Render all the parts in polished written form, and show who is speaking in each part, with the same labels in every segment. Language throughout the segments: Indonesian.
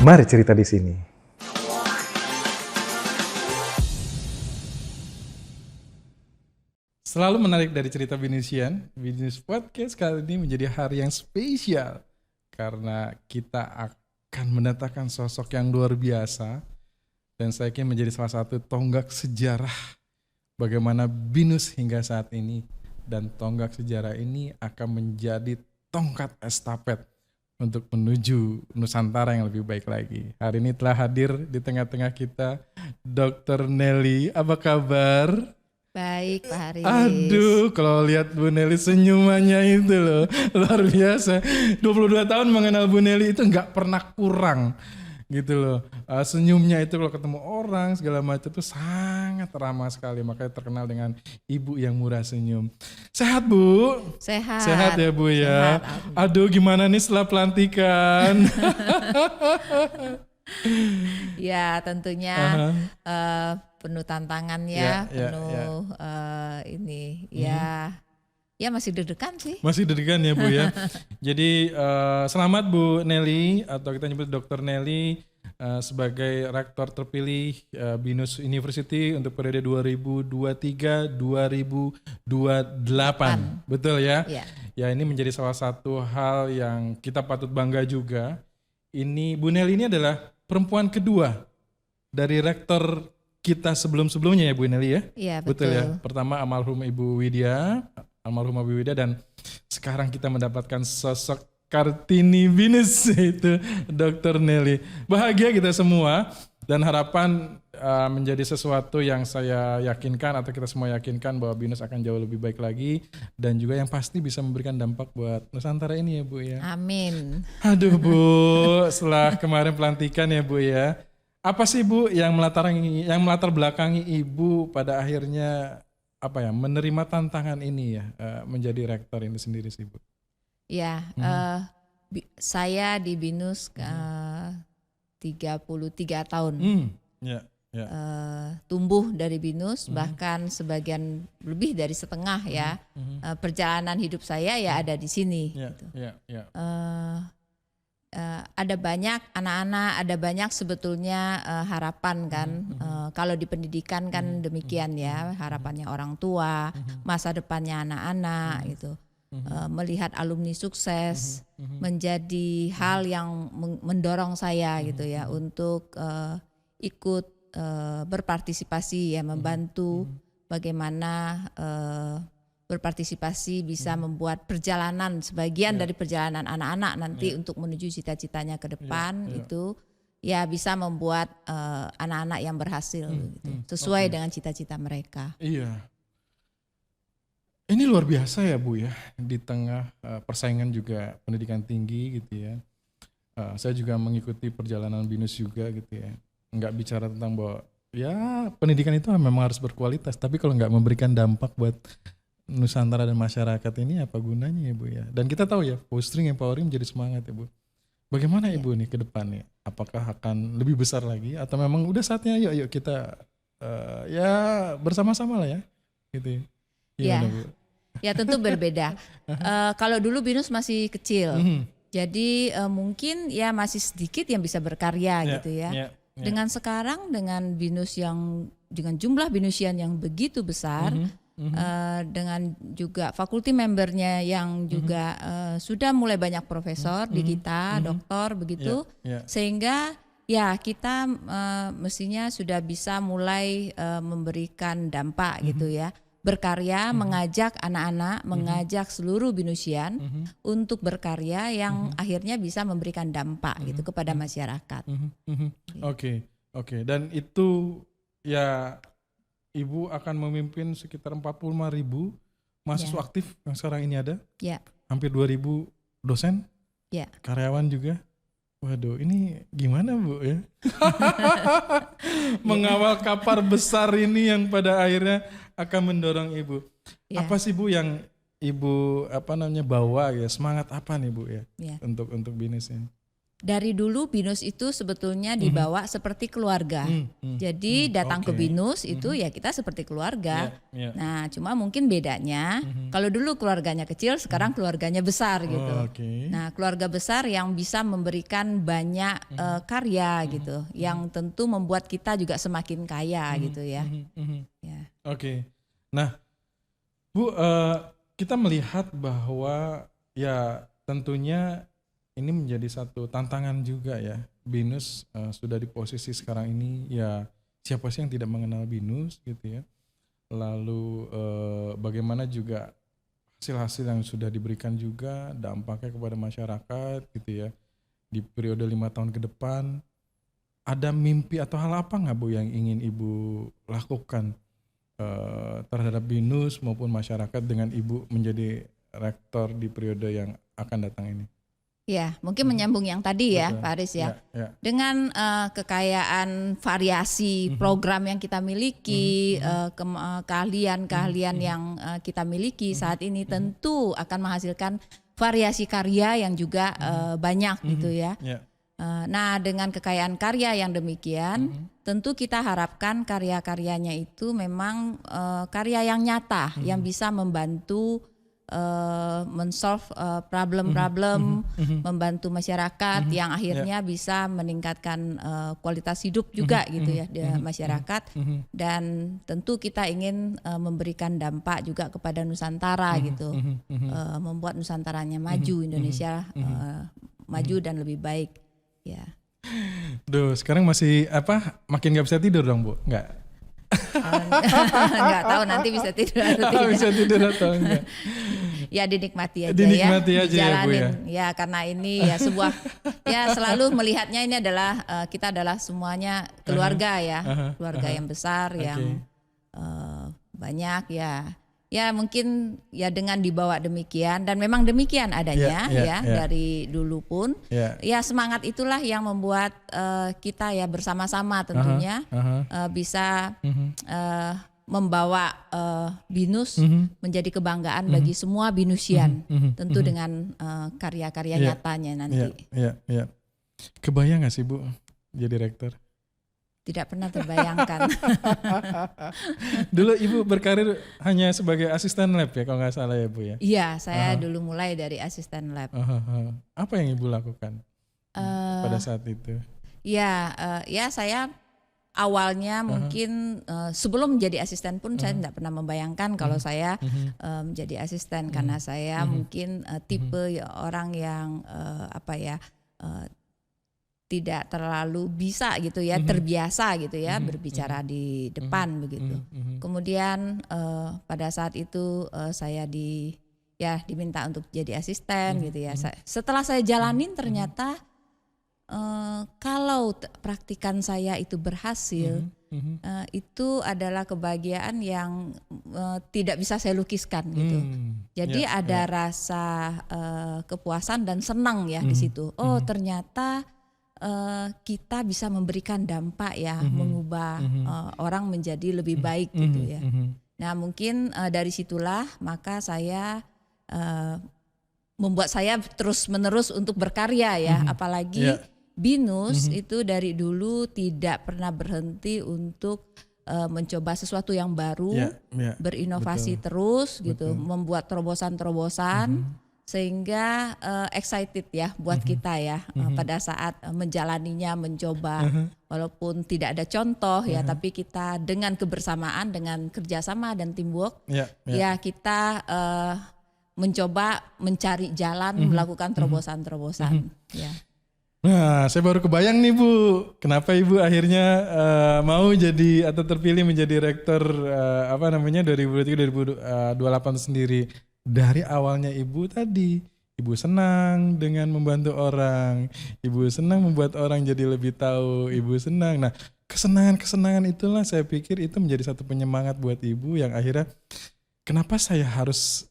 Speaker 1: Mari cerita di sini.
Speaker 2: Selalu menarik dari cerita Binisian, Binus Podcast kali ini menjadi hari yang spesial karena kita akan mendatangkan sosok yang luar biasa dan saya yakin menjadi salah satu tonggak sejarah bagaimana Binus hingga saat ini, dan tonggak sejarah ini akan menjadi tongkat estafet untuk menuju Nusantara yang lebih baik lagi. Hari ini telah hadir di tengah-tengah kita Dr. Nelly. Apa kabar?
Speaker 3: Baik, Pak Haris.
Speaker 2: Aduh, kalau lihat Bu Nelly senyumannya itu loh, luar biasa. 22 tahun mengenal Bu Nelly itu nggak pernah kurang gitu loh. Senyumnya itu kalau ketemu orang segala macam itu sangat ramah sekali. Makanya terkenal dengan ibu yang murah senyum. Sehat Bu?
Speaker 3: Sehat.
Speaker 2: Sehat ya Bu ya.
Speaker 3: Sehat.
Speaker 2: Aduh, gimana nih setelah pelantikan?
Speaker 3: Ya, tentunya penuh tantangan ya, penuh ini ya. Ya masih deg-degan sih.
Speaker 2: Masih deg-degan ya Bu ya. Jadi selamat Bu Nelly, atau kita nyebut Dr. Nelly, sebagai rektor terpilih Binus University untuk periode 2023-2028. Betul ya?
Speaker 3: Ya.
Speaker 2: Ya, ini menjadi salah satu hal yang kita patut bangga juga. Ini Bu Nelly ini adalah perempuan kedua dari rektor kita sebelum-sebelumnya ya Bu Nelly ya?
Speaker 3: Iya, betul.
Speaker 2: Ya. Pertama almarhumah Ibu Widya, dan sekarang kita mendapatkan sosok Kartini Binus, itu Dr. Nelly. Bahagia kita semua dan harapan menjadi sesuatu yang saya yakinkan atau kita semua yakinkan bahwa Binus akan jauh lebih baik lagi dan juga yang pasti bisa memberikan dampak buat Nusantara ini ya Bu ya.
Speaker 3: Amin.
Speaker 2: Aduh Bu, setelah kemarin pelantikan ya Bu ya. Apa sih Bu yang melatar belakangi Ibu pada akhirnya menerima tantangan ini ya, menjadi rektor ini sendiri sih Bu?
Speaker 3: Ya, saya di Binus 33 tahun.
Speaker 2: Ya.
Speaker 3: Tumbuh dari Binus, bahkan sebagian lebih dari setengah ya. Perjalanan hidup saya ya ada di sini. Gitu. Ada banyak anak-anak, ada banyak sebetulnya harapan kan. Kalau di pendidikan kan demikian ya, harapannya orang tua, masa depannya anak-anak gitu. Melihat alumni sukses menjadi hal yang mendorong saya gitu ya untuk ikut berpartisipasi ya, membantu bagaimana berpartisipasi bisa membuat perjalanan, sebagian dari perjalanan anak-anak nanti untuk menuju cita-citanya ke depan itu ya bisa membuat anak-anak yang berhasil gitu, sesuai dengan cita-cita mereka.
Speaker 2: Iya. Ini luar biasa ya Bu ya, di tengah persaingan juga pendidikan tinggi gitu ya. Saya juga mengikuti perjalanan Binus juga gitu ya. Nggak bicara tentang bahwa ya pendidikan itu memang harus berkualitas, tapi kalau nggak memberikan dampak buat Nusantara dan masyarakat ini apa gunanya ya Bu ya. Dan kita tahu ya, fostering empowering menjadi semangat ya Bu. Bagaimana Ibu nih ke depan nih? Apakah akan lebih besar lagi atau memang udah saatnya yuk kita ya bersama-sama lah ya gitu. Gimana, Bu?
Speaker 3: Ya tentu berbeda. Kalau dulu Binus masih kecil, jadi mungkin ya masih sedikit yang bisa berkarya gitu ya. Dengan sekarang dengan Binus dengan jumlah Binusian yang begitu besar, dengan juga fakulti membernya yang juga sudah mulai banyak profesor di kita, doktor begitu, sehingga ya kita mestinya sudah bisa mulai memberikan dampak gitu ya, berkarya, mengajak anak-anak, mengajak seluruh Binusian untuk berkarya yang akhirnya bisa memberikan dampak gitu kepada masyarakat.
Speaker 2: Oke. Dan itu ya Ibu akan memimpin sekitar 45.000 mahasiswa aktif yang sekarang ini ada.
Speaker 3: Ya.
Speaker 2: Hampir 2.000 dosen.
Speaker 3: Ya.
Speaker 2: Karyawan juga. Waduh, ini gimana Bu ya? Mengawal kapar besar ini yang pada akhirnya akan mendorong Ibu. Ya. Apa sih Bu yang Ibu bawa ya, semangat apa nih Bu ya? Untuk Binus ini?
Speaker 3: Dari dulu BINUS itu sebetulnya dibawa seperti keluarga. Jadi datang ke BINUS itu ya kita seperti keluarga. Nah, cuma mungkin bedanya kalau dulu keluarganya kecil, sekarang keluarganya besar gitu. Nah, keluarga besar yang bisa memberikan banyak karya gitu, yang tentu membuat kita juga semakin kaya gitu ya.
Speaker 2: Oke. Nah, Bu, kita melihat bahwa ya tentunya ini menjadi satu tantangan juga ya. BINUS sudah di posisi sekarang ini, ya siapa sih yang tidak mengenal BINUS gitu ya. Lalu bagaimana juga hasil-hasil yang sudah diberikan juga dampaknya kepada masyarakat gitu ya. Di periode 5 tahun ke depan, ada mimpi atau hal apa nggak Bu yang ingin Ibu lakukan terhadap BINUS maupun masyarakat dengan Ibu menjadi rektor di periode yang akan datang ini?
Speaker 3: Ya, mungkin menyambung yang tadi ya, Pak Aris ya. Dengan kekayaan variasi program yang kita miliki, keahlian-keahlian yang kita miliki saat ini tentu akan menghasilkan variasi karya yang juga banyak gitu ya. Nah, dengan kekayaan karya yang demikian, tentu kita harapkan karya-karyanya itu memang karya yang nyata, yang bisa membantu men-solve problem-problem, membantu masyarakat yang akhirnya bisa meningkatkan kualitas hidup juga gitu ya di masyarakat, dan tentu kita ingin memberikan dampak juga kepada Nusantara gitu, membuat Nusantaranya maju, Indonesia maju dan lebih baik ya.
Speaker 2: Duh, sekarang masih makin gak bisa tidur dong Bu? Enggak?
Speaker 3: Nggak tahu nanti bisa tidur atau tidak.
Speaker 2: Bisa tidur atau enggak?
Speaker 3: Ya dinikmati aja
Speaker 2: dinikmati
Speaker 3: ya,
Speaker 2: aja dijalanin
Speaker 3: ya Bu ya. Karena ini ya sebuah ya selalu melihatnya ini adalah kita adalah semuanya keluarga ya, keluarga yang besar yang banyak ya. Ya mungkin ya dengan dibawa demikian, dan memang demikian adanya dari dulu pun. Ya semangat itulah yang membuat kita ya bersama-sama tentunya bisa membawa BINUS menjadi kebanggaan bagi semua BINUSian, tentu dengan karya-karya nyatanya nanti.
Speaker 2: Kebayang gak sih Bu jadi rektor?
Speaker 3: Tidak pernah terbayangkan.
Speaker 2: Dulu Ibu berkarir hanya sebagai asisten lab ya kalau nggak salah ya Bu ya?
Speaker 3: Iya, saya dulu mulai dari asisten lab.
Speaker 2: Apa yang Ibu lakukan pada saat itu?
Speaker 3: Ya saya awalnya mungkin sebelum menjadi asisten pun saya tidak pernah membayangkan kalau saya menjadi asisten, karena saya mungkin tipe orang yang tidak terlalu bisa gitu ya, terbiasa gitu ya berbicara di depan begitu. Kemudian pada saat itu saya diminta untuk jadi asisten gitu ya. Setelah saya jalanin ternyata kalau praktikan saya itu berhasil, itu adalah kebahagiaan yang tidak bisa saya lukiskan gitu. Jadi ada rasa kepuasan dan senang ya di situ. Oh ternyata kita bisa memberikan dampak ya, mengubah orang menjadi lebih baik gitu ya. Nah mungkin dari situlah maka saya membuat saya terus menerus untuk berkarya ya, apalagi BINUS itu dari dulu tidak pernah berhenti untuk mencoba sesuatu yang baru, berinovasi terus gitu, membuat terobosan-terobosan. Sehingga excited ya buat kita ya pada saat menjalaninya, mencoba walaupun tidak ada contoh ya, tapi kita dengan kebersamaan, dengan kerjasama dan teamwork ya kita mencoba mencari jalan, melakukan terobosan-terobosan ya.
Speaker 2: Nah, saya baru kebayang nih Bu, kenapa Ibu akhirnya mau jadi atau terpilih menjadi rektor 2023-2028 sendiri. Dari awalnya Ibu tadi, Ibu senang dengan membantu orang, Ibu senang membuat orang jadi lebih tahu, Ibu senang. Nah, kesenangan-kesenangan itulah saya pikir itu menjadi satu penyemangat buat Ibu yang akhirnya kenapa saya harus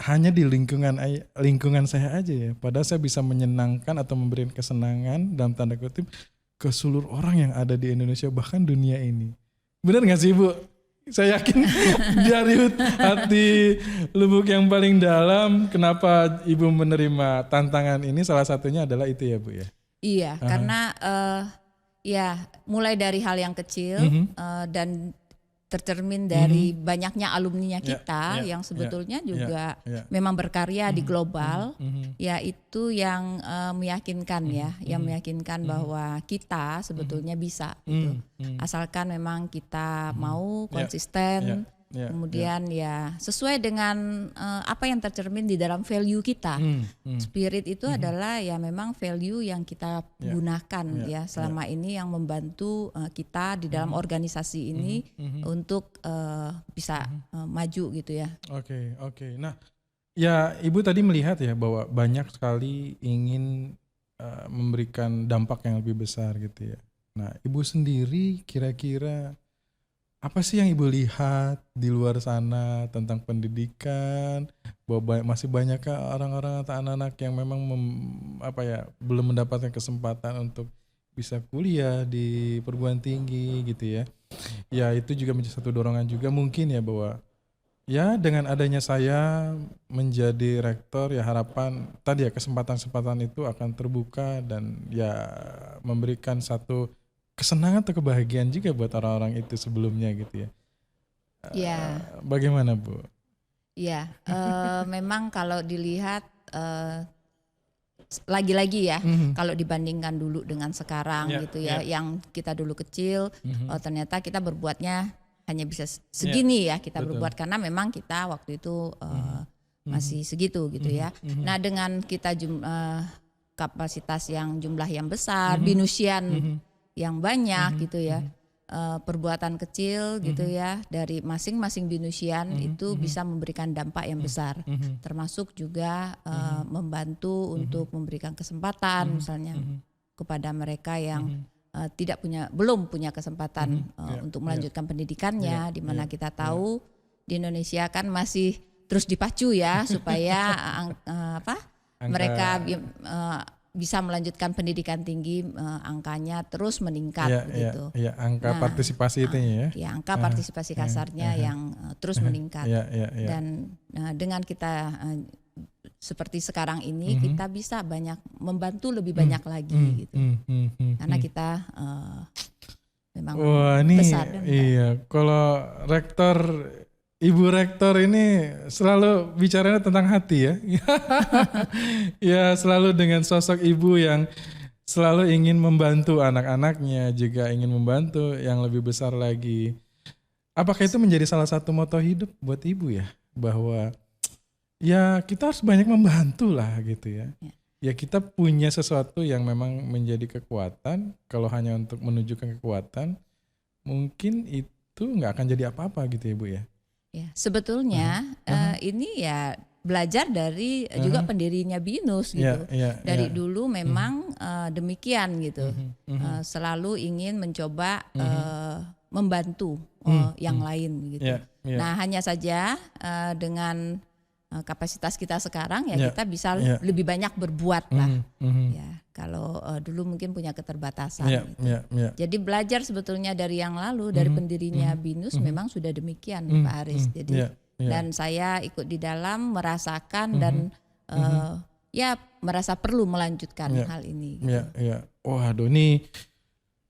Speaker 2: hanya di lingkungan saya aja ya, padahal saya bisa menyenangkan atau memberikan kesenangan dalam tanda kutip ke seluruh orang yang ada di Indonesia bahkan dunia ini. Benar nggak sih Bu? Saya yakin dari hati lubuk yang paling dalam, kenapa Ibu menerima tantangan ini salah satunya adalah itu ya Bu ya?
Speaker 3: Iya, karena ya mulai dari hal yang kecil dan tercermin dari banyaknya alumninya kita yang sebetulnya juga memang berkarya di global, ya itu yang meyakinkan yang meyakinkan bahwa kita sebetulnya bisa gitu. Asalkan memang kita mau konsisten, kemudian ya sesuai dengan apa yang tercermin di dalam value kita. Spirit itu adalah ya memang value yang kita gunakan ya selama ini yang membantu kita di dalam organisasi ini untuk bisa maju gitu ya.
Speaker 2: Oke. Nah, ya Ibu tadi melihat ya bahwa banyak sekali ingin memberikan dampak yang lebih besar gitu ya. Nah, Ibu sendiri kira-kira apa sih yang Ibu lihat di luar sana tentang pendidikan, bahwa masih banyak orang-orang atau anak-anak yang memang belum mendapatkan kesempatan untuk bisa kuliah di perguruan tinggi gitu ya. Ya itu juga menjadi satu dorongan juga mungkin ya bahwa ya dengan adanya saya menjadi rektor ya harapan tadi ya kesempatan-kesempatan itu akan terbuka dan ya memberikan satu kesenangan atau kebahagiaan juga buat orang-orang itu sebelumnya gitu ya.
Speaker 3: Ya.
Speaker 2: Bagaimana Bu?
Speaker 3: Ya, memang kalau dilihat lagi-lagi ya, kalau dibandingkan dulu dengan sekarang gitu ya, yang kita dulu kecil, ternyata kita berbuatnya hanya bisa segini ya kita berbuat karena memang kita waktu itu masih segitu gitu ya. Nah dengan kita kapasitas yang jumlah yang besar, binusian yang banyak gitu ya, perbuatan kecil gitu ya dari masing-masing binusian itu bisa memberikan dampak yang besar, termasuk juga membantu untuk memberikan kesempatan misalnya kepada mereka yang belum punya kesempatan untuk melanjutkan pendidikannya, di mana kita tahu di Indonesia kan masih terus dipacu ya supaya mereka bisa melanjutkan pendidikan tinggi, angkanya terus meningkat gitu.
Speaker 2: Ya, angka partisipasi itu ya.
Speaker 3: Ya, angka partisipasi kasarnya yang terus meningkat. Dan dengan kita seperti sekarang ini kita bisa membantu lebih banyak lagi gitu. Karena kita memang besar.
Speaker 2: Iya, kalau Ibu Rektor ini selalu bicaranya tentang hati ya. Ya selalu dengan sosok ibu yang selalu ingin membantu anak-anaknya, juga ingin membantu yang lebih besar lagi. Apakah itu menjadi salah satu moto hidup buat ibu ya? Bahwa ya kita harus banyak membantu lah gitu ya. Ya kita punya sesuatu yang memang menjadi kekuatan, kalau hanya untuk menunjukkan kekuatan, mungkin itu nggak akan jadi apa-apa gitu ya Bu ya.
Speaker 3: Ya, sebetulnya ini ya belajar dari juga pendirinya BINUS gitu. Dari dulu memang demikian gitu. Selalu ingin mencoba membantu yang lain gitu. Nah, hanya saja dengan kapasitas kita sekarang ya kita bisa lebih banyak berbuat lah. Ya, kalau dulu mungkin punya keterbatasan. Gitu. Jadi belajar sebetulnya dari yang lalu, dari pendirinya BINUS memang sudah demikian Pak Haris. Jadi dan saya ikut di dalam merasakan dan ya merasa perlu melanjutkan hal ini. Gitu.
Speaker 2: Waduh, nih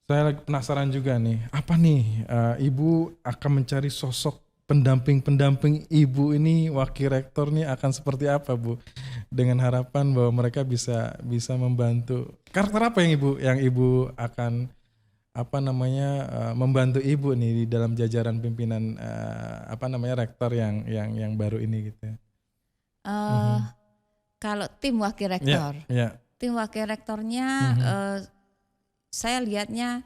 Speaker 2: saya lagi penasaran juga nih. Apa nih Ibu akan mencari sosok pendamping Ibu ini, wakil rektor nih akan seperti apa Bu? Dengan harapan bahwa mereka bisa membantu. Karakter apa yang Ibu akan membantu Ibu nih di dalam jajaran pimpinan rektor yang baru ini gitu.
Speaker 3: Kalau tim wakil rektor, tim wakil rektornya saya lihatnya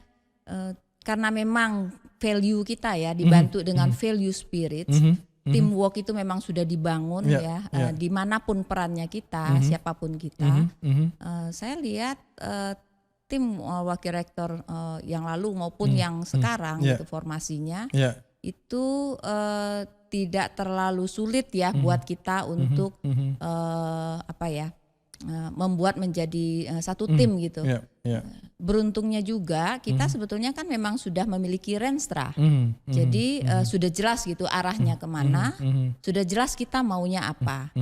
Speaker 3: karena memang value kita ya dibantu dengan value spirit, teamwork itu memang sudah dibangun dimanapun perannya kita, siapapun kita. Saya lihat tim wakil rektor yang lalu maupun yang sekarang gitu formasinya itu tidak terlalu sulit ya buat kita untuk membuat menjadi satu tim gitu. Beruntungnya juga kita sebetulnya kan memang sudah memiliki Renstra, jadi sudah jelas gitu arahnya kemana, sudah jelas kita maunya apa.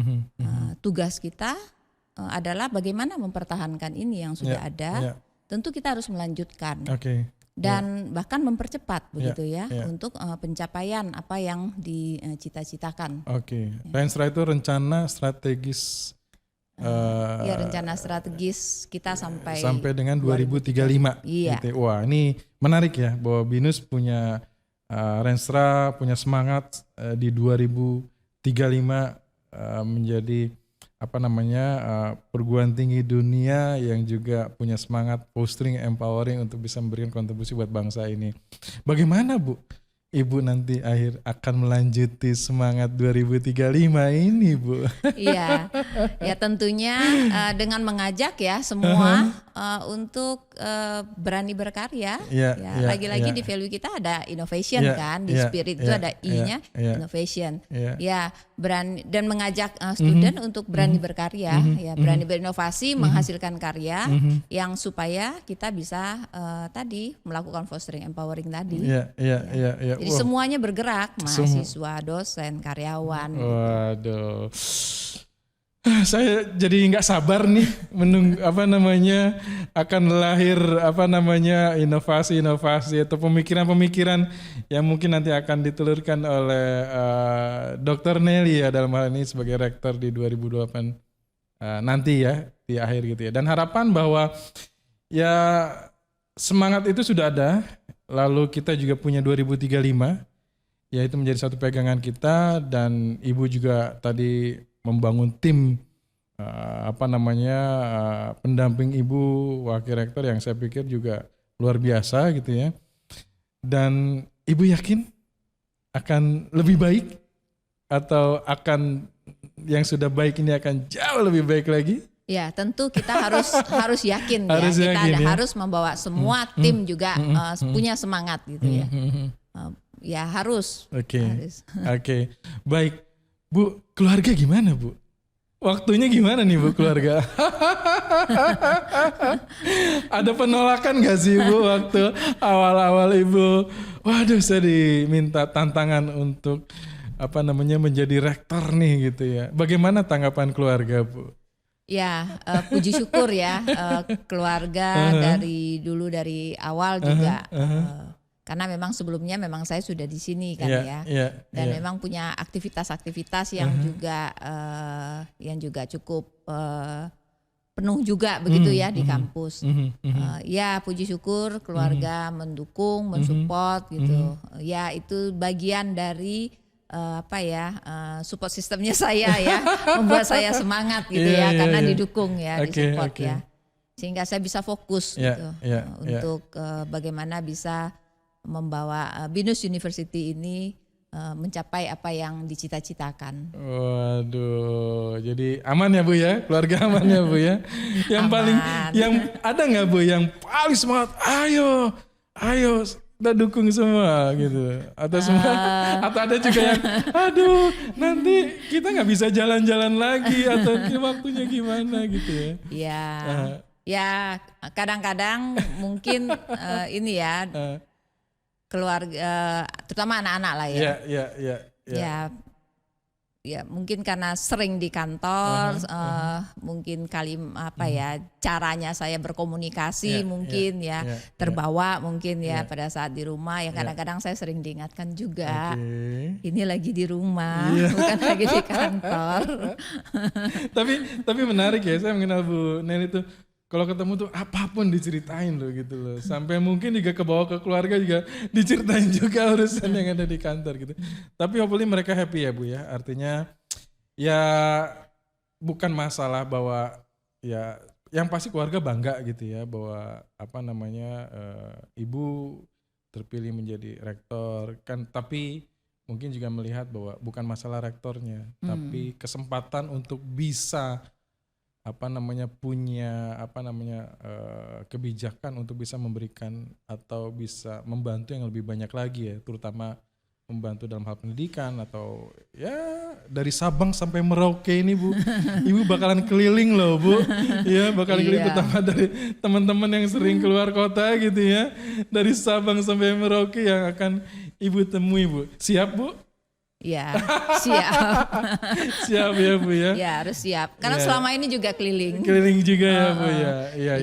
Speaker 3: Tugas kita adalah bagaimana mempertahankan ini yang sudah ada. Tentu kita harus melanjutkan. Dan bahkan mempercepat begitu ya untuk pencapaian apa yang dicita-citakan.
Speaker 2: Renstra itu rencana strategis.
Speaker 3: Rencana strategis kita sampai
Speaker 2: dengan 2035. Gitu. Wah, ini menarik ya bahwa BINUS punya Renstra, punya semangat di 2035 menjadi perguruan tinggi dunia yang juga punya semangat fostering, empowering untuk bisa memberikan kontribusi buat bangsa ini. Bagaimana Bu, Ibu nanti akan melanjuti semangat 2035 ini Bu?
Speaker 3: Iya, ya tentunya dengan mengajak ya semua untuk berani berkarya. Lagi-lagi di value kita ada innovation kan, di spirit itu ada I-nya innovation. Berani dan mengajak student untuk berani berkarya, berani berinovasi, menghasilkan karya yang supaya kita bisa tadi melakukan fostering, empowering tadi. Jadi semuanya bergerak, mahasiswa, dosen, karyawan.
Speaker 2: Waduh. Saya jadi nggak sabar nih menunggu akan lahir inovasi-inovasi atau pemikiran-pemikiran yang mungkin nanti akan ditelurkan oleh Dr. Nelly ya dalam hal ini sebagai rektor di 2028 nanti ya di akhir gitu ya. Dan harapan bahwa ya semangat itu sudah ada, lalu kita juga punya 2035 ya, itu menjadi satu pegangan kita, dan Ibu juga tadi membangun tim pendamping Ibu wakil rektor yang saya pikir juga luar biasa gitu ya. Dan Ibu yakin akan lebih baik atau akan yang sudah baik ini akan jauh lebih baik lagi?
Speaker 3: Ya, tentu kita harus yakin ya. Harus membawa semua tim juga punya semangat gitu ya. Ya harus.
Speaker 2: Oke. Baik. Bu, keluarga gimana Bu? Waktunya gimana nih Bu keluarga? Ada penolakan gak sih Bu waktu awal-awal Ibu? Waduh, saya diminta tantangan untuk menjadi rektor nih gitu ya. Bagaimana tanggapan keluarga Bu?
Speaker 3: Ya, puji syukur ya keluarga dari awal juga. Karena memang sebelumnya memang saya sudah di sini kan dan memang punya aktivitas-aktivitas yang juga cukup penuh juga begitu ya di kampus. Ya puji syukur keluarga mendukung, mensupport gitu. Ya itu bagian dari support sistemnya saya ya, membuat saya semangat gitu karena didukung ya, disupport ya, sehingga saya bisa fokus gitu untuk bagaimana bisa membawa BINUS University ini mencapai apa yang dicita-citakan.
Speaker 2: Waduh, jadi aman ya Bu ya, keluarga aman ya Bu ya. Yang paling, yang ada nggak Bu yang paling semangat? Ayo, udah dukung semua gitu. Atau semua, atau ada juga yang, aduh, nanti kita nggak bisa jalan-jalan lagi atau waktunya gimana gitu ya?
Speaker 3: Iya, ya kadang-kadang mungkin ini ya. Keluarga, terutama anak-anak lah ya. Ya mungkin karena sering di kantor, mungkin caranya saya berkomunikasi terbawa mungkin pada saat di rumah. Ya kadang-kadang saya sering diingatkan juga, ini lagi di rumah, bukan lagi di kantor.
Speaker 2: tapi menarik ya, saya mengenal Bu Nelly itu. Kalau ketemu tuh apapun diceritain loh gitu loh. Sampai mungkin juga kebawa ke keluarga juga diceritain juga urusan yang ada di kantor gitu. Tapi hopefully mereka happy ya Bu ya. Artinya ya bukan masalah bahwa ya yang pasti keluarga bangga gitu ya bahwa Ibu terpilih menjadi rektor kan, tapi mungkin juga melihat bahwa bukan masalah rektornya, tapi kesempatan untuk bisa punya kebijakan untuk bisa memberikan atau bisa membantu yang lebih banyak lagi ya, terutama membantu dalam hal pendidikan atau ya dari Sabang sampai Merauke ini Bu, Ibu bakalan keliling loh Bu, ya bakalan keliling terutama dari teman-teman yang sering keluar kota gitu ya, dari Sabang sampai Merauke yang akan Ibu temui Bu, siap Bu?
Speaker 3: Ya, siap.
Speaker 2: Siap ya Bu ya.
Speaker 3: Ya harus siap. Karena selama ini juga keliling.
Speaker 2: Keliling juga ya Bu ya.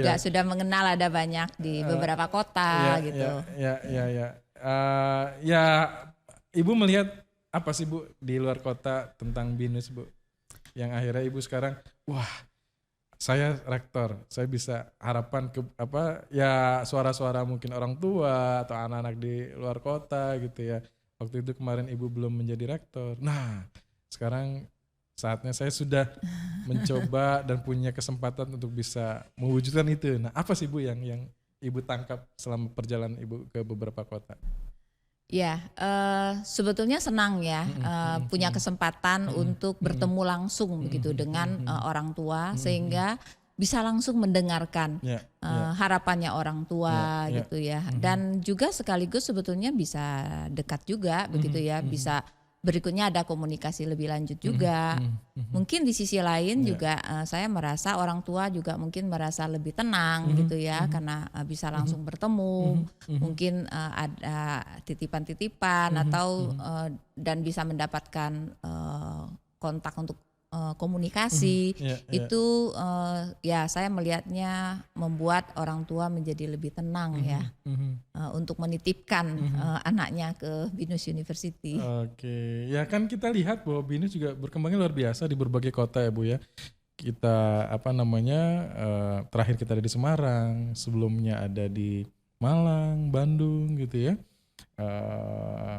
Speaker 3: Juga sudah mengenal ada banyak di beberapa kota gitu.
Speaker 2: Ya, Ibu melihat apa sih Bu di luar kota tentang BINUS Bu? Yang akhirnya Ibu sekarang, wah saya rektor, saya bisa harapan ke suara-suara mungkin orang tua atau anak-anak di luar kota gitu ya. Waktu itu kemarin Ibu belum menjadi rektor. Nah, sekarang saatnya saya sudah mencoba dan punya kesempatan untuk bisa mewujudkan itu. Nah, apa sih Bu yang Ibu tangkap selama perjalanan Ibu ke beberapa kota?
Speaker 3: Ya, sebetulnya senang ya punya kesempatan untuk bertemu langsung begitu dengan orang tua sehingga bisa langsung mendengarkan harapannya orang tua gitu ya, dan juga sekaligus sebetulnya bisa dekat juga begitu ya, bisa berikutnya ada komunikasi lebih lanjut juga. Mungkin di sisi lain juga saya merasa orang tua juga mungkin merasa lebih tenang gitu ya, karena bisa langsung bertemu, mungkin ada titipan-titipan atau dan bisa mendapatkan kontak untuk komunikasi. Itu ya saya melihatnya membuat orang tua menjadi lebih tenang ya untuk menitipkan anaknya ke BINUS University.
Speaker 2: Oke, ya kan kita lihat bahwa BINUS juga berkembangnya luar biasa di berbagai kota ya Bu ya. Kita terakhir kita ada di Semarang, sebelumnya ada di Malang, Bandung gitu ya.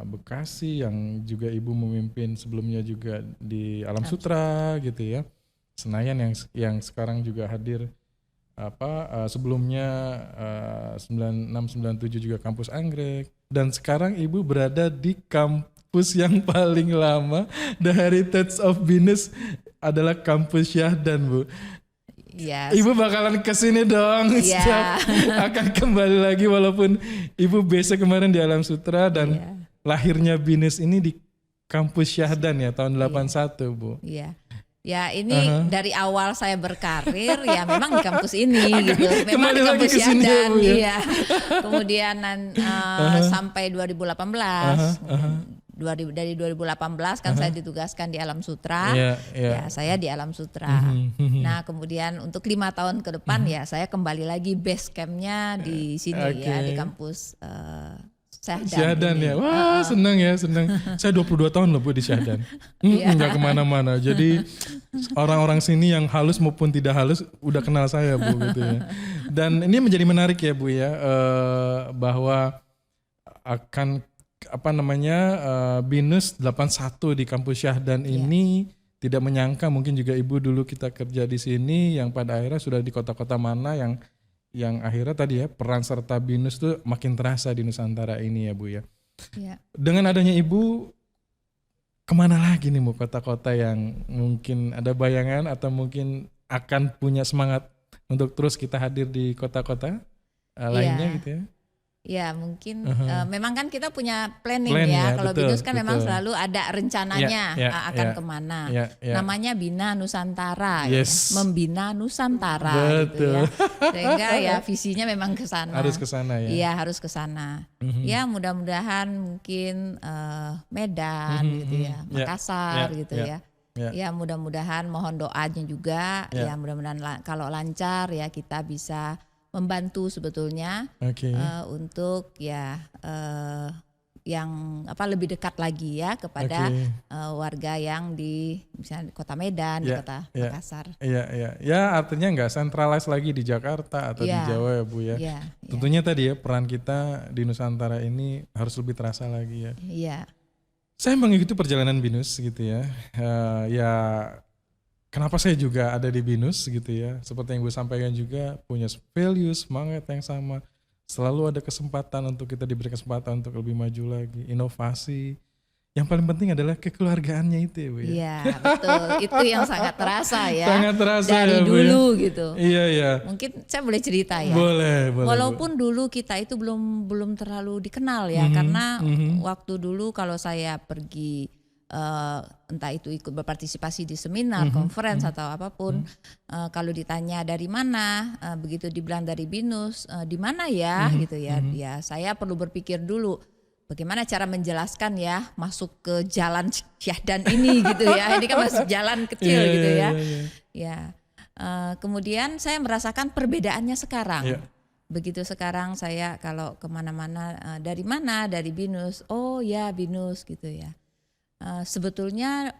Speaker 2: Bekasi yang juga Ibu memimpin sebelumnya juga di Alam Sutra gitu ya, Senayan yang sekarang juga hadir sebelumnya 9697 juga kampus Anggrek, dan sekarang Ibu berada di kampus yang paling lama, The Heritage of BINUS adalah kampus Syahdan Bu.
Speaker 3: Yes.
Speaker 2: Ibu bakalan kesini dong, akan kembali lagi walaupun Ibu basic kemarin di Alam Sutra dan lahirnya BINUS ini di kampus Syahdan ya tahun 81 Bu.
Speaker 3: Iya. Ya ini dari awal saya berkarir ya memang di kampus ini gitu. Memang di kampus Syahdan ya. Kemudian sampai 2018. Dari 2018 kan saya ditugaskan di Alam Sutra, ya saya di Alam Sutra. Nah kemudian untuk 5 tahun ke depan ya saya kembali lagi base campnya di sini ya di kampus Syahdan ya.
Speaker 2: Wah senang ya, senang. Saya 22 tahun loh Bu di Syahdan, nggak kemana-mana. Jadi orang-orang sini yang halus maupun tidak halus udah kenal saya Bu gitu ya. Dan ini menjadi menarik ya Bu ya, bahwa akan BINUS 81 di kampus Syahdan ini tidak menyangka mungkin juga Ibu dulu kita kerja di sini yang pada akhirnya sudah di kota-kota mana yang akhirnya tadi ya peran serta BINUS tuh makin terasa di Nusantara ini ya Bu ya. Dengan adanya Ibu kemana lagi nih Bu kota-kota yang mungkin ada bayangan atau mungkin akan punya semangat untuk terus kita hadir di kota-kota lainnya gitu ya?
Speaker 3: Ya mungkin memang kan kita punya planning ya. Kalau BINUS kan memang selalu ada rencananya akan kemana. Namanya Bina Nusantara, membina Nusantara gitu ya. Sehingga ya visinya memang ke sana.
Speaker 2: Harus ke sana ya.
Speaker 3: Iya harus ke sana. Ya mudah-mudahan mungkin Medan gitu ya, Makassar gitu ya. Ya mudah-mudahan mohon doanya juga ya mudah-mudahan kalau lancar ya kita bisa membantu sebetulnya untuk yang lebih dekat lagi ya kepada warga yang di misalnya di Kota Medan, di Kota Makassar.
Speaker 2: Ya artinya nggak sentralize lagi di Jakarta atau di Jawa ya Bu ya. Tentunya tadi ya peran kita di Nusantara ini harus lebih terasa lagi ya. Saya mengikuti perjalanan BINUS gitu ya. Kenapa saya juga ada di BINUS gitu ya, seperti yang gue sampaikan juga punya value, semangat yang sama, selalu ada kesempatan untuk kita diberi kesempatan untuk lebih maju lagi, inovasi, yang paling penting adalah kekeluargaannya itu ya Bu ya.
Speaker 3: Iya betul, itu yang sangat terasa ya.
Speaker 2: Sangat terasa
Speaker 3: dari
Speaker 2: ya, Bu,
Speaker 3: dulu
Speaker 2: ya.
Speaker 3: gitu.
Speaker 2: Iya ya.
Speaker 3: Mungkin saya boleh cerita ya.
Speaker 2: Boleh.
Speaker 3: Walaupun dulu kita itu belum terlalu dikenal ya, karena waktu dulu kalau saya pergi entah itu ikut berpartisipasi di seminar, conference atau apapun, kalau ditanya dari mana, begitu dibilang dari BINUS, di mana ya gitu ya, ya saya perlu berpikir dulu bagaimana cara menjelaskan ya masuk ke jalan syahdan ini gitu ya, ini kan masuk jalan kecil gitu ya, ya. Kemudian saya merasakan perbedaannya sekarang. Begitu sekarang saya kalau kemana-mana, dari mana, dari BINUS, oh ya BINUS gitu ya. Sebetulnya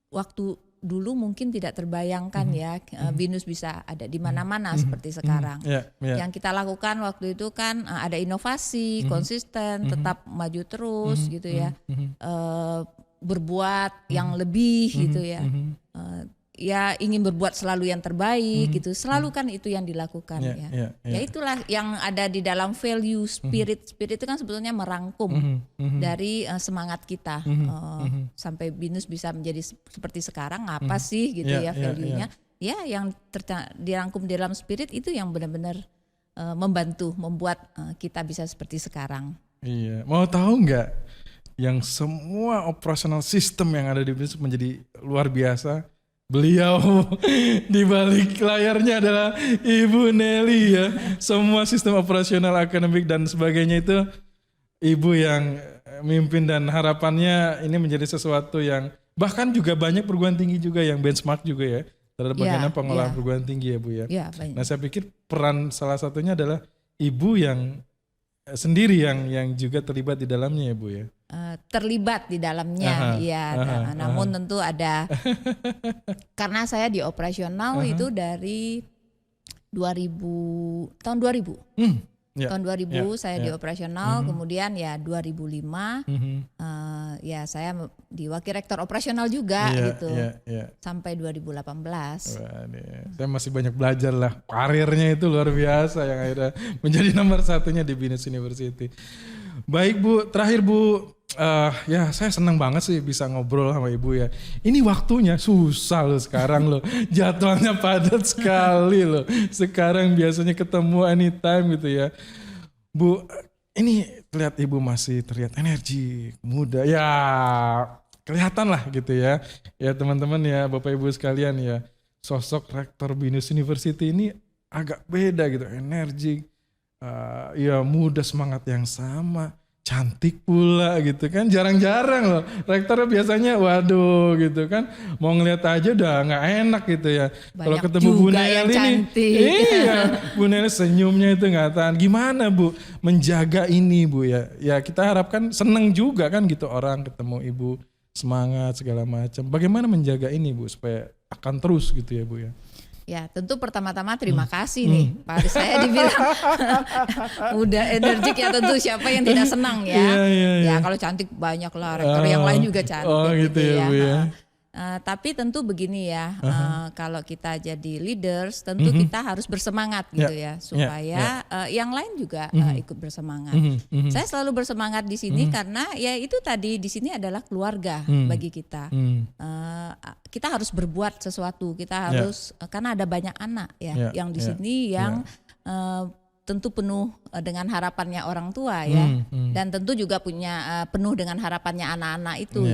Speaker 3: waktu dulu mungkin tidak terbayangkan ya BINUS bisa ada di mana-mana seperti sekarang. Yang kita lakukan waktu itu kan ada inovasi, konsisten, tetap maju terus gitu ya, berbuat yang lebih gitu ya. Ya ingin berbuat selalu yang terbaik gitu, selalu kan itu yang dilakukan ya. Ya itulah yang ada di dalam value spirit itu kan sebetulnya merangkum dari semangat kita sampai BINUS bisa menjadi seperti sekarang apa sih gitu ya value-nya. Ya yang dirangkum di dalam spirit itu yang benar-benar membantu membuat kita bisa seperti sekarang.
Speaker 2: Iya, mau tahu nggak yang semua operasional sistem yang ada di BINUS menjadi luar biasa? Beliau di balik layarnya adalah Ibu Nelly ya. Semua sistem operasional akademik dan sebagainya itu Ibu yang mimpin, dan harapannya ini menjadi sesuatu yang bahkan juga banyak perguruan tinggi juga yang benchmark juga ya terhadap bagaimana pengolahan perguruan tinggi ya Bu ya. Nah saya pikir peran salah satunya adalah Ibu yang sendiri yang juga terlibat di dalamnya ya Bu ya.
Speaker 1: Terlibat di dalamnya, namun tentu ada karena saya di operasional itu dari tahun 2000. Tahun 2000 saya di operasional, kemudian ya 2005 ya saya di wakil rektor operasional juga gitu sampai 2018.
Speaker 2: Saya masih banyak belajar lah, karirnya itu luar biasa yang akhirnya menjadi nomor satunya di BINUS University. Baik Bu, terakhir Bu, ya saya senang banget sih bisa ngobrol sama Ibu ya. Ini waktunya susah loh sekarang loh, jadwalnya padat sekali loh. Sekarang biasanya ketemu anytime gitu ya. Bu, ini lihat Ibu masih terlihat energi, muda, ya kelihatan lah gitu ya. Ya teman-teman ya, Bapak Ibu sekalian ya, sosok Rektor BINUS University ini agak beda gitu, energi. Ya muda, semangat yang sama, cantik pula gitu kan, jarang-jarang loh rektor biasanya waduh gitu kan, mau ngeliat aja udah nggak enak gitu ya. Kalau ketemu Bu Nelly nih, iya Bu Nelly senyumnya itu nggak tahan. Gimana Bu menjaga ini Bu ya? Ya kita harapkan seneng juga kan gitu orang ketemu Ibu semangat segala macam. Bagaimana menjaga ini Bu supaya akan terus gitu ya Bu ya?
Speaker 1: Ya tentu pertama-tama terima kasih nih Pak Aris, saya dibilang muda energik ya, tentu siapa yang tidak senang ya. Ya kalau cantik banyak lah rektor yang lain juga cantik gitu ya. Bu, ya. Tapi tentu begini ya, kalau kita jadi leaders tentu kita harus bersemangat gitu ya supaya yang lain juga ikut bersemangat. Saya selalu bersemangat di sini karena ya itu tadi, di sini adalah keluarga bagi kita. Kita harus berbuat sesuatu, kita harus karena ada banyak anak ya yang di sini yang tentu penuh dengan harapannya orang tua ya, dan tentu juga punya penuh dengan harapannya anak-anak itu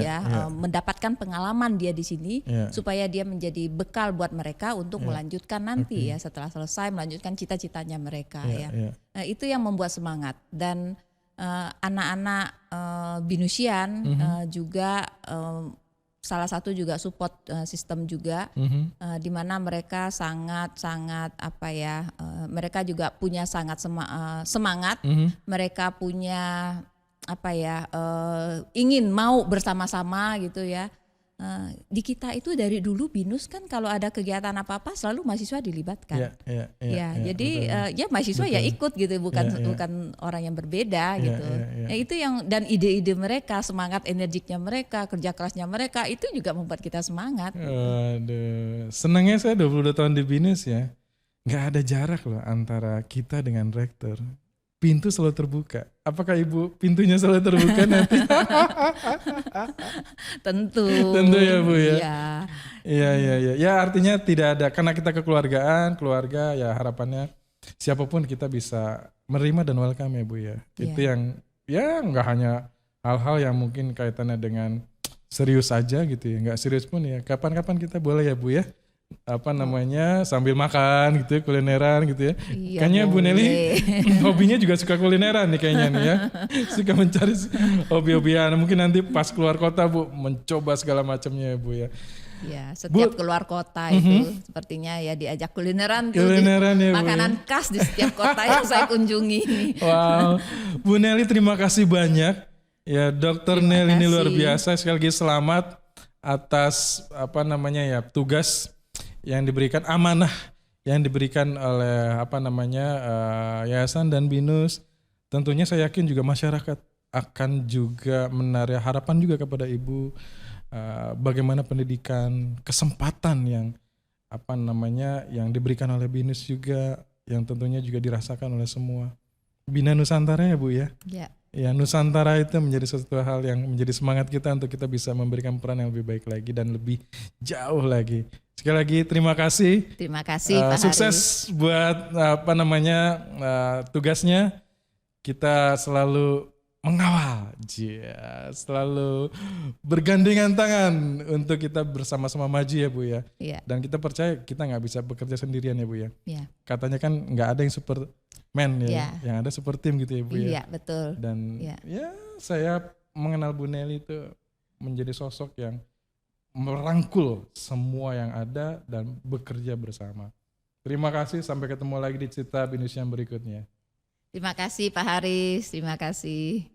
Speaker 1: mendapatkan pengalaman dia di sini supaya dia menjadi bekal buat mereka untuk melanjutkan nanti ya setelah selesai melanjutkan cita-citanya mereka ya. Itu yang membuat semangat, dan anak-anak BINUSian juga salah satu juga support sistem juga, di mana mereka sangat apa ya, mereka juga punya sangat semangat, mereka punya apa ya, ingin mau bersama-sama gitu ya. Di kita itu dari dulu BINUS kan kalau ada kegiatan apa-apa selalu mahasiswa dilibatkan. Jadi ya mahasiswa ya ikut gitu, bukan orang yang berbeda gitu. Ya, itu yang, dan ide-ide mereka, semangat energiknya mereka, kerja kerasnya mereka itu juga membuat kita semangat.
Speaker 2: Aduh, senangnya saya 22 tahun di BINUS ya. Nggak ada jarak loh antara kita dengan rektor. pintu selalu terbuka. Apakah Ibu pintunya selalu terbuka nanti?
Speaker 3: Tentu.
Speaker 2: Tentu ya Bu ya.
Speaker 3: Iya.
Speaker 2: Iya. Ya artinya tidak ada, karena kita kekeluargaan, keluarga ya harapannya siapapun kita bisa menerima dan welcome ya Bu ya. Itu yang ya nggak hanya hal-hal yang mungkin kaitannya dengan serius aja gitu ya. Nggak serius pun ya. Kapan-kapan kita boleh ya Bu ya. Sambil makan gitu ya, kulineran gitu ya.
Speaker 3: Iya,
Speaker 2: kayaknya Bu Nelly hobinya juga suka kulineran nih kayaknya nih ya. Suka mencari hobi-hobian. Mungkin nanti pas keluar kota Bu mencoba segala macamnya ya Bu ya.
Speaker 3: Ya, setiap keluar kota itu sepertinya ya diajak kulineran tuh.
Speaker 2: Kulineran ya,
Speaker 3: makanan
Speaker 2: Bu,
Speaker 3: khas di setiap kota yang saya kunjungi.
Speaker 2: Wow. Bu Nelly terima kasih banyak. Ya, Dr. Nelly ini luar biasa. Sekali lagi selamat atas tugas yang diberikan, amanah yang diberikan oleh yayasan dan BINUS. Tentunya saya yakin juga masyarakat akan juga menaruh harapan juga kepada Ibu, bagaimana pendidikan, kesempatan yang yang diberikan oleh BINUS juga, yang tentunya juga dirasakan oleh semua. Bina Nusantara ya Bu ya. Ya, Nusantara itu menjadi sesuatu hal yang menjadi semangat kita untuk kita bisa memberikan peran yang lebih baik lagi dan lebih jauh lagi. Sekali lagi terima kasih.
Speaker 3: Terima kasih Pak
Speaker 2: Sukses
Speaker 3: Haris.
Speaker 2: Buat tugasnya. Kita selalu mengawal, selalu bergandengan tangan untuk kita bersama-sama maju ya Bu ya. Dan kita percaya kita nggak bisa bekerja sendirian ya Bu ya. Katanya kan nggak ada yang Superman ya, yang ada super team gitu ya Bu ya.
Speaker 3: Iya betul.
Speaker 2: Dan ya saya mengenal Bu Nelly itu menjadi sosok yang merangkul semua yang ada dan bekerja bersama. Terima kasih, sampai ketemu lagi di cerita BINUS yang berikutnya.
Speaker 3: Terima kasih Pak Haris, terima kasih.